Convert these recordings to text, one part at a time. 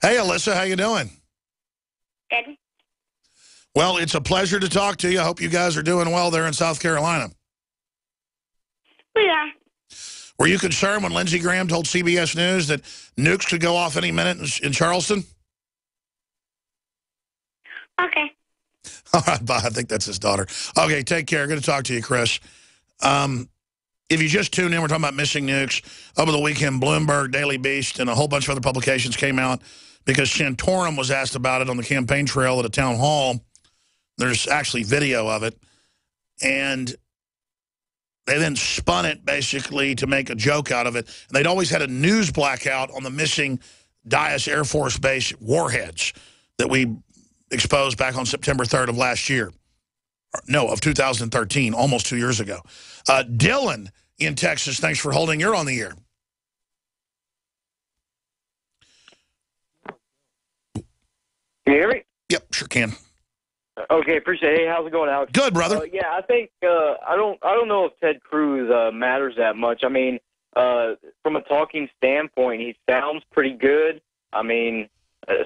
Hey, Alyssa, how you doing? Good. Well, it's a pleasure to talk to you. I hope you guys are doing well there in South Carolina. We are. Were you concerned when Lindsey Graham told CBS News that nukes could go off any minute in Charleston? Okay. All right, bye. I think that's his daughter. Okay, take care. Good to talk to you, Chris. If you just tuned in, we're talking about missing nukes. Over the weekend, Bloomberg, Daily Beast, and a whole bunch of other publications came out because Santorum was asked about it on the campaign trail at a town hall. There's actually video of it. And they then spun it, basically, to make a joke out of it. And they'd always had a news blackout on the missing Dyess Air Force Base warheads that we exposed back on September 3rd of last year. No, of 2013, almost 2 years ago. Dylan in Texas, thanks for holding. You're on the air. Can you hear me? Yep, sure can. Okay, appreciate it. Hey, how's it going, Alex? Good, brother. Yeah, I think I don't know if Ted Cruz matters that much. I mean, from a talking standpoint, he sounds pretty good. I mean,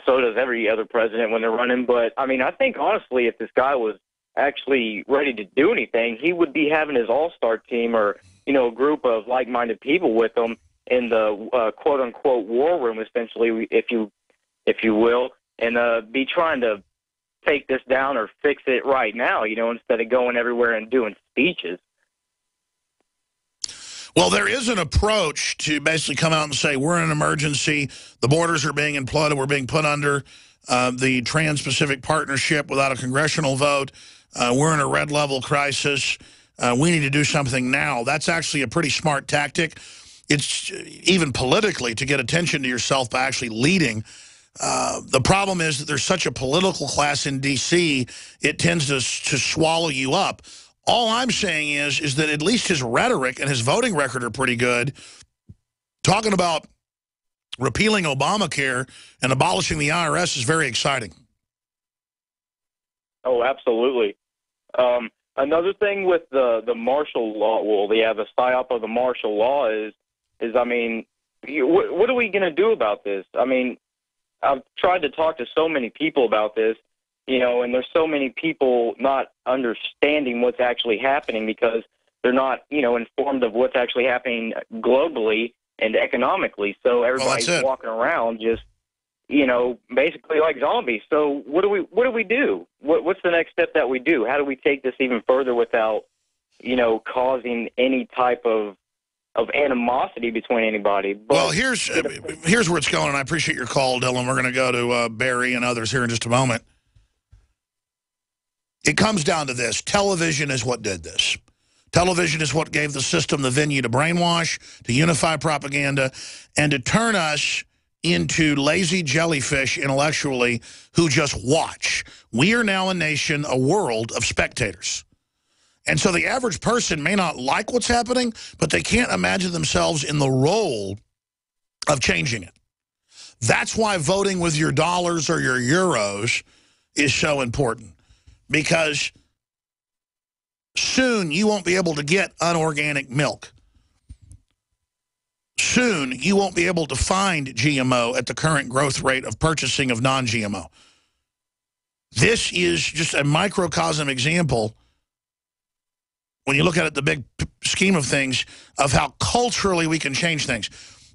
so does every other president when they're running. But I mean, I think honestly, if this guy was actually ready to do anything, he would be having his all-star team or a group of like-minded people with him in the quote-unquote war room, essentially, if you will, and be trying to take this down or fix it right now, instead of going everywhere and doing speeches. Well, there is an approach to basically come out and say, we're in an emergency, the borders are being imploded, we're being put under the Trans-Pacific Partnership without a congressional vote, we're in a red level crisis, we need to do something now. That's actually a pretty smart tactic. It's even politically to get attention to yourself by actually leading. The problem is that there's such a political class in D.C., it tends to swallow you up. All I'm saying is that at least his rhetoric and his voting record are pretty good. Talking about repealing Obamacare and abolishing the IRS is very exciting. Oh, absolutely. Another thing with the martial law, the psyop of the martial law is I mean, what are we going to do about this? I mean, I've tried to talk to so many people about this, and there's so many people not understanding what's actually happening because they're not, informed of what's actually happening globally and economically. So everybody's walking around just, basically like zombies. So what do we do? What's the next step that we do? How do we take this even further without, causing any type of animosity between anybody? But well, here's where it's going, and I appreciate your call, Dylan. We're going to go to Barry and others here in just a moment. It comes down to this. Television is what did this. Television is what gave the system the venue to brainwash, to unify propaganda, and to turn us into lazy jellyfish intellectually who just watch. We are now a nation, a world of spectators. And so the average person may not like what's happening, but they can't imagine themselves in the role of changing it. That's why voting with your dollars or your euros is so important. Because soon you won't be able to get unorganic milk. Soon you won't be able to find GMO at the current growth rate of purchasing of non-GMO. This is just a microcosm example, when you look at it, the big scheme of things, of how culturally we can change things.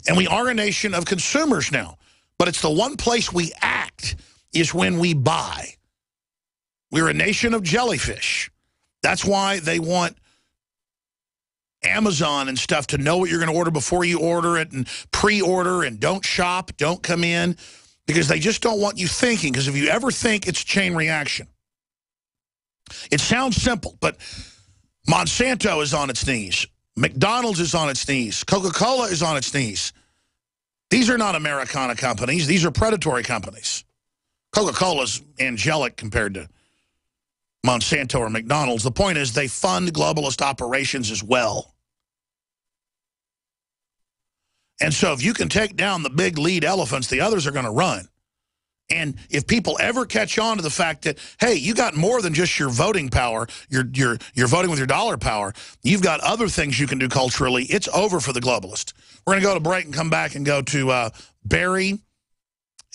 And we are a nation of consumers now. But it's the one place we act is when we buy. We're a nation of jellyfish. That's why they want Amazon and stuff to know what you're going to order before you order it, and pre-order, and don't shop, don't come in, because they just don't want you thinking. Because if you ever think, it's a chain reaction. It sounds simple, but Monsanto is on its knees. McDonald's is on its knees. Coca-Cola is on its knees. These are not Americana companies. These are predatory companies. Coca-Cola's angelic compared to Monsanto or McDonald's. The point is they fund globalist operations as well. And so if you can take down the big lead elephants, the others are going to run. And if people ever catch on to the fact that, hey, you got more than just your voting power, you're voting with your dollar power, you've got other things you can do culturally, it's over for the globalist. We're going to go to break and come back and go to Barry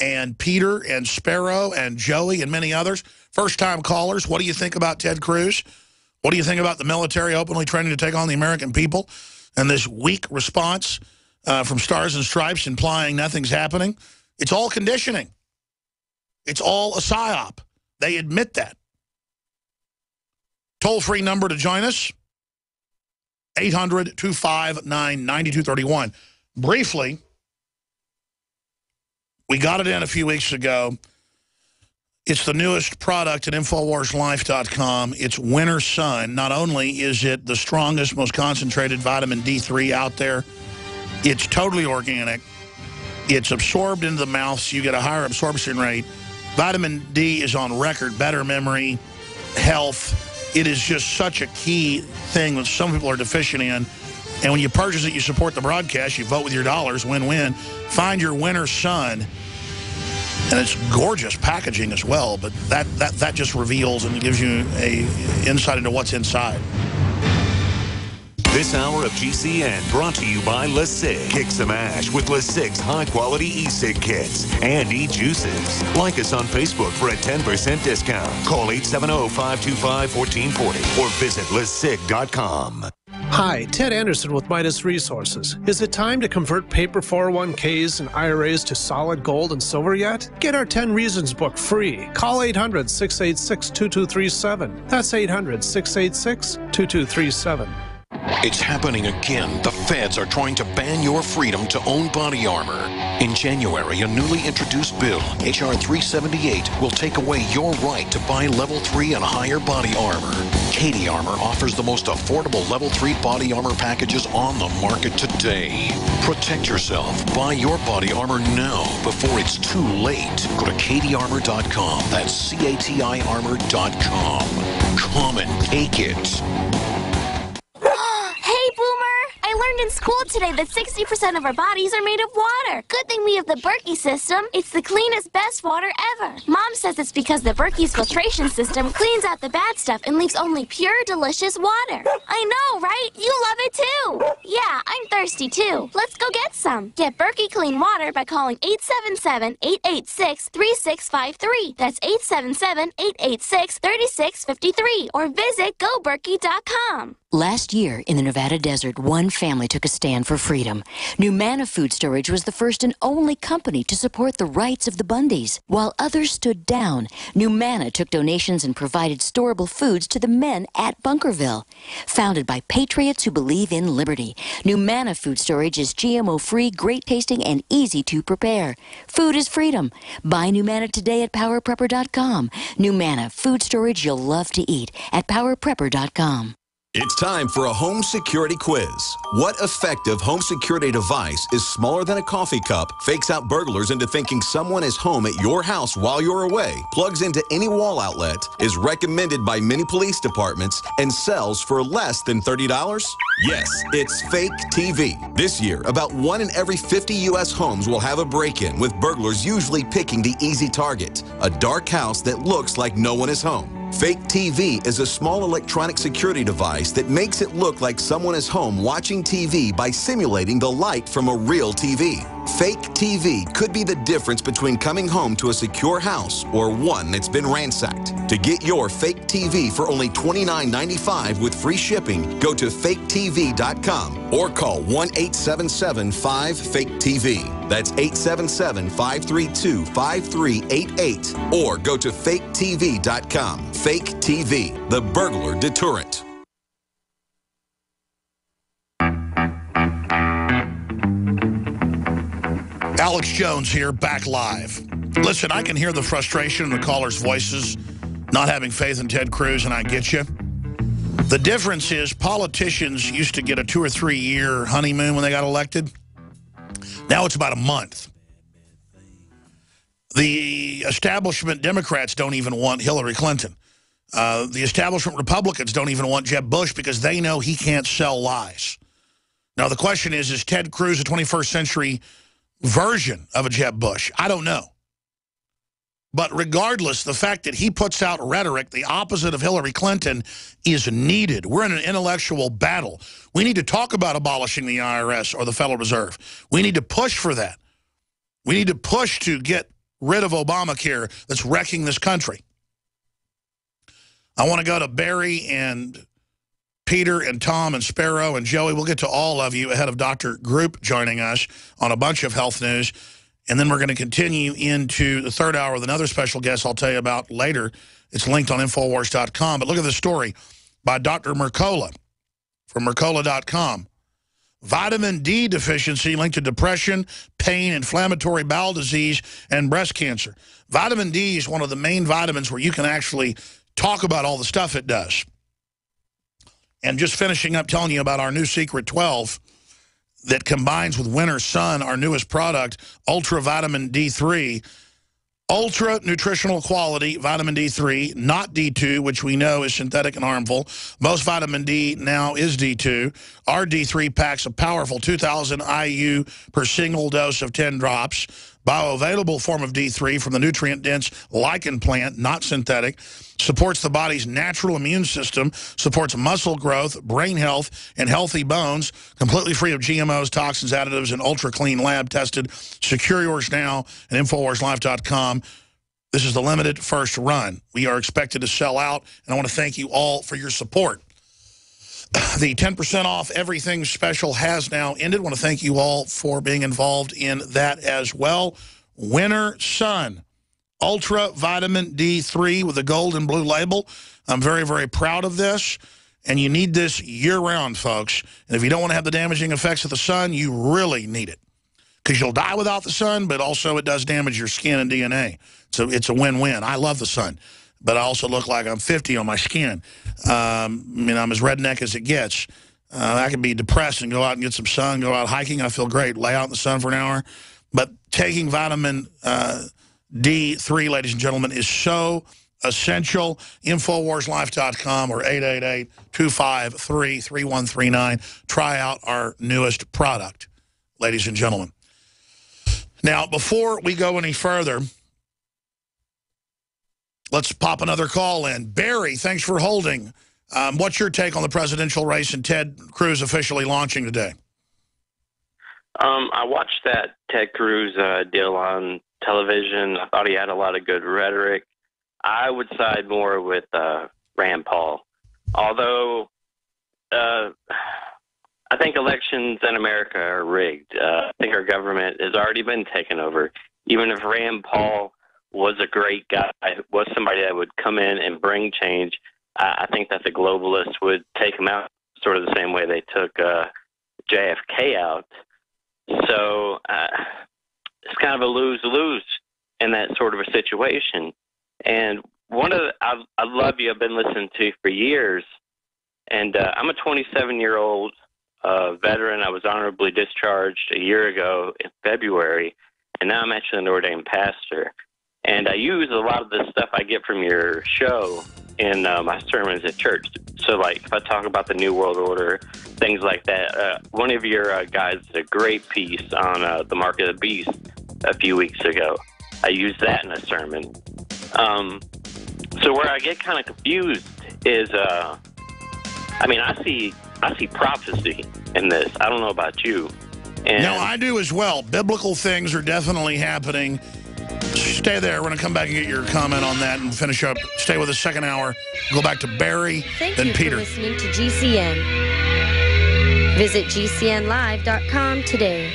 and Peter and Sparrow and Joey and many others. First-time callers, what do you think about Ted Cruz? What do you think about the military openly training to take on the American people? And this weak response from Stars and Stripes implying nothing's happening? It's all conditioning. It's all a psyop. They admit that. Toll-free number to join us, 800-259-9231. Briefly, we got it in a few weeks ago. It's the newest product at InfoWarsLife.com. It's Winter Sun. Not only is it the strongest, most concentrated vitamin D3 out there, it's totally organic. It's absorbed into the mouth, so you get a higher absorption rate. Vitamin D is on record, better memory, health. It is just such a key thing that some people are deficient in. And when you purchase it, you support the broadcast, you vote with your dollars, win-win. Find your Winter Sun. And it's gorgeous packaging as well, but that just reveals and gives you a insight into what's inside. This hour of GCN brought to you by LeSig. Kick some ash with LeSig's high-quality e-cig kits and e-juices. Like us on Facebook for a 10% discount. Call 870-525-1440 or visit LeSig.com. Hi, Ted Anderson with Midas Resources. Is it time to convert paper 401ks and IRAs to solid gold and silver yet? Get our 10 Reasons book free. Call 800-686-2237. That's 800-686-2237. It's happening again. The feds are trying to ban your freedom to own body armor. In January, a newly introduced bill, H.R. 378, will take away your right to buy Level 3 and higher body armor. Katie Armor offers the most affordable Level 3 body armor packages on the market today. Protect yourself. Buy your body armor now before it's too late. Go to katiearmor.com. That's CATI armor.com. Come and take it. Hey, Boomer! I learned in school today that 60% of our bodies are made of water. Good thing we have the Berkey system. It's the cleanest, best water ever. Mom says it's because the Berkey's filtration system cleans out the bad stuff and leaves only pure, delicious water. I know, right? You love it too. Yeah, I'm thirsty too. Let's go get some. Get Berkey clean water by calling 877-886-3653. That's 877-886-3653. Or visit GoBerkey.com. Last year, in the Nevada desert, one family took a stand for freedom. Numanna Food Storage was the first and only company to support the rights of the Bundys. While others stood down, Numanna took donations and provided storable foods to the men at Bunkerville. Founded by patriots who believe in liberty, Numanna Food Storage is GMO-free, great-tasting, and easy to prepare. Food is freedom. Buy Numanna today at PowerPrepper.com. Numanna Food Storage you'll love to eat at PowerPrepper.com. It's time for a home security quiz. What effective home security device is smaller than a coffee cup, fakes out burglars into thinking someone is home at your house while you're away, plugs into any wall outlet, is recommended by many police departments, and sells for less than $30? Yes, it's Fake TV. This year, about 1 in every 50 U.S. homes will have a break-in, with burglars usually picking the easy target, a dark house that looks like no one is home. Fake TV is a small electronic security device that makes it look like someone is home watching TV by simulating the light from a real TV. Fake TV could be the difference between coming home to a secure house or one that's been ransacked. To get your Fake TV for only $29.95 with free shipping, go to faketv.com or call 1-877-5-FAKE-TV. That's 877-532-5388 or go to faketv.com. Fake TV, the burglar deterrent. Alex Jones here, back live. Listen, I can hear the frustration in the callers' voices, not having faith in Ted Cruz, and I get you. The difference is politicians used to get a 2 or 3 year honeymoon when they got elected. Now it's about a month. The establishment Democrats don't even want Hillary Clinton. The establishment Republicans don't even want Jeb Bush because they know he can't sell lies. Now, the question is Ted Cruz a 21st century version of a Jeb Bush? I don't know. But regardless, the fact that he puts out rhetoric, the opposite of Hillary Clinton, is needed. We're in an intellectual battle. We need to talk about abolishing the IRS or the Federal Reserve. We need to push for that. We need to push to get rid of Obamacare that's wrecking this country. I want to go to Barry and Peter and Tom and Sparrow and Joey. We'll get to all of you ahead of Dr. Group joining us on a bunch of health news. And then we're going to continue into the third hour with another special guest I'll tell you about later. It's linked on Infowars.com. But look at this story by Dr. Mercola from Mercola.com. Vitamin D deficiency linked to depression, pain, inflammatory bowel disease, and breast cancer. Vitamin D is one of the main vitamins where you can actually talk about all the stuff it does. And just finishing up telling you about our new Secret 12 that combines with Winter Sun, our newest product, Ultra Vitamin D3. Ultra nutritional quality vitamin D3, not D2, which we know is synthetic and harmful. Most vitamin D now is D2. Our D3 packs a powerful 2,000 IU per single dose of 10 drops. Bioavailable form of D3 from the nutrient-dense lichen plant, not synthetic. Supports the body's natural immune system. Supports muscle growth, brain health, and healthy bones. Completely free of GMOs, toxins, additives, and ultra-clean lab-tested. Secure yours now at InfoWarsLife.com. This is the limited first run. We are expected to sell out, and I want to thank you all for your support. The 10% off everything special has now ended. I want to thank you all for being involved in that as well. Winter Sun, Ultra Vitamin D3 with a gold and blue label. I'm very, very proud of this. And you need this year-round, folks. And if you don't want to have the damaging effects of the sun, you really need it. Because you'll die without the sun, but also it does damage your skin and DNA. So it's a win-win. I love the sun. But I also look like I'm 50 on my skin. I mean, I'm as redneck as it gets. I can be depressed and go out and get some sun, go out hiking. I feel great. Lay out in the sun for an hour. But taking vitamin D3, ladies and gentlemen, is so essential. InfoWarsLife.com or 888-253-3139. Try out our newest product, ladies and gentlemen. Now, before we go any further, let's pop another call in. Barry, thanks for holding. What's your take on the presidential race and Ted Cruz officially launching today? I watched that Ted Cruz deal on television. I thought he had a lot of good rhetoric. I would side more with Rand Paul. Although I think elections in America are rigged. I think our government has already been taken over. Even if Rand Paul was a great guy, was somebody that would come in and bring change, I think that the globalists would take him out sort of the same way they took JFK out. So it's kind of a lose-lose in that sort of a situation. And one of the, I love you, I've been listening to you for years, and I'm a 27-year-old veteran. I was honorably discharged a year ago in February, and now I'm actually an ordained pastor. And I use a lot of the stuff I get from your show in my sermons at church. So, like, if I talk about the New World Order, things like that, one of your guys did a great piece on the Mark of the Beast a few weeks ago. I used that in a sermon. So where I get kind of confused is, I mean, I see prophecy in this. I don't know about you. And no, I do as well. Biblical things are definitely happening. Stay there. We're going to come back and get your comment on that and finish up. Stay with us second hour. Go back to Barry, then Peter. Thank you for listening to GCN. Visit GCNlive.com today.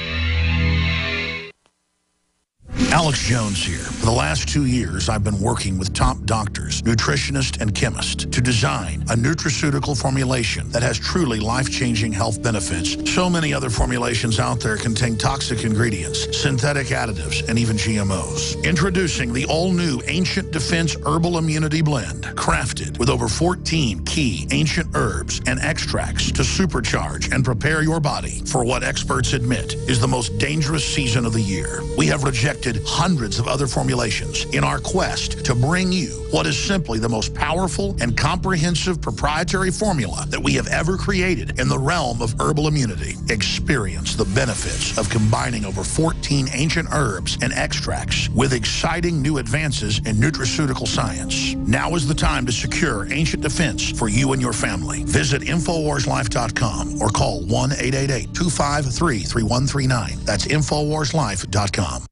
Alex Jones here. For the last 2 years, I've been working with top doctors, nutritionists, and chemists to design a nutraceutical formulation that has truly life-changing health benefits. So many other formulations out there contain toxic ingredients, synthetic additives, and even GMOs. Introducing the all-new Ancient Defense Herbal Immunity Blend, crafted with over 14 key ancient herbs and extracts to supercharge and prepare your body for what experts admit is the most dangerous season of the year. We have rejected hundreds of other formulations in our quest to bring you what is simply the most powerful and comprehensive proprietary formula that we have ever created in the realm of herbal immunity. Experience the benefits of combining over 14 ancient herbs and extracts with exciting new advances in nutraceutical science. Now is the time to secure Ancient Defense for you and your family. Visit InfoWarsLife.com or call 1-888-253-3139. That's InfoWarsLife.com.